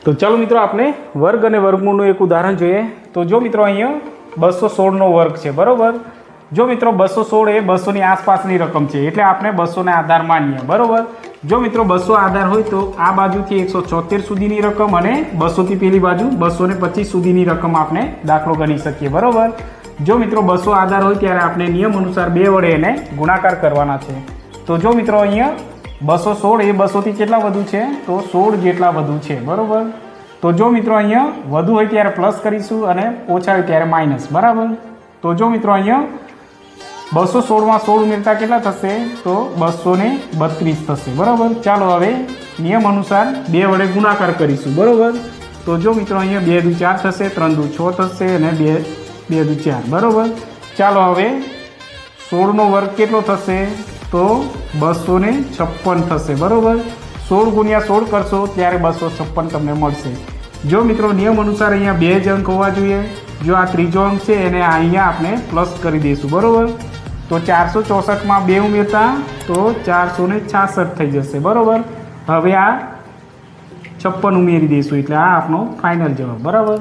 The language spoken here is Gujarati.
તો ચાલો મિત્રો આપણે વર્ગ અને વર્ગમૂળનું એક ઉદાહરણ જોઈએ। તો જો મિત્રો અહીંયા 216નો વર્ગ છે બરાબર। જો મિત્રો 216 એ 200ની આસપાસની રકમ છે એટલે આપણે 200 ને આધાર માનીએ બરાબર। જો મિત્રો 200 આધાર હોય તો આ બાજુથી 176 સુધીની રકમ અને 200 થી પેલી બાજુ 225 સુધીની રકમ આપણે દાખલો ગણી શકીએ બરાબર। જો મિત્રો 200 આધાર હોય ત્યારે આપણે નિયમ અનુસાર 2 વડે એને ગુણાકાર કરવાના છે। તો જો મિત્રો અહીંયા 216 એ 200 થી કેટલા વધુ છે તો 16 જેટલા વધુ છે બરાબર। તો જો મિત્રો અહીંયા વધુ હોય ત્યારે પ્લસ કરીશું અને ઓછા હોય ત્યારે માઇનસ બરાબર। તો જો મિત્રો અહીંયા 216 માં 16 ઉમેરતા કેટલા થશે તો 232 થશે બરાબર। ચાલો હવે નિયમ અનુસાર 2 વડે ગુણાકાર કરીશું બરાબર। તો જો મિત્રો અહીંયા 2 દુ 4 થશે, 3 દુ 6 થશે અને 2 દુ 4 બરાબર। ચાલો હવે 16નો વર્ગ કેટલો થશે તો 256 થશે બરાબર। 16 ગુણ્યા 16 કરશો ત્યારે 256 તમને મળશે। જો મિત્રો નિયમ અનુસાર અહીંયા 2 જ અંક હોવા જોઈએ। જો આ ત્રીજો અંક છે એને અહીંયા આપણે પ્લસ કરી દઈશું બરાબર। તો 464 માં 2 ઉમેરતા તો 466 થઈ જશે બરાબર। હવે આ 56 ઉમેરી દઈશું એટલે આ આપણો ફાઇનલ જવાબ બરાબર।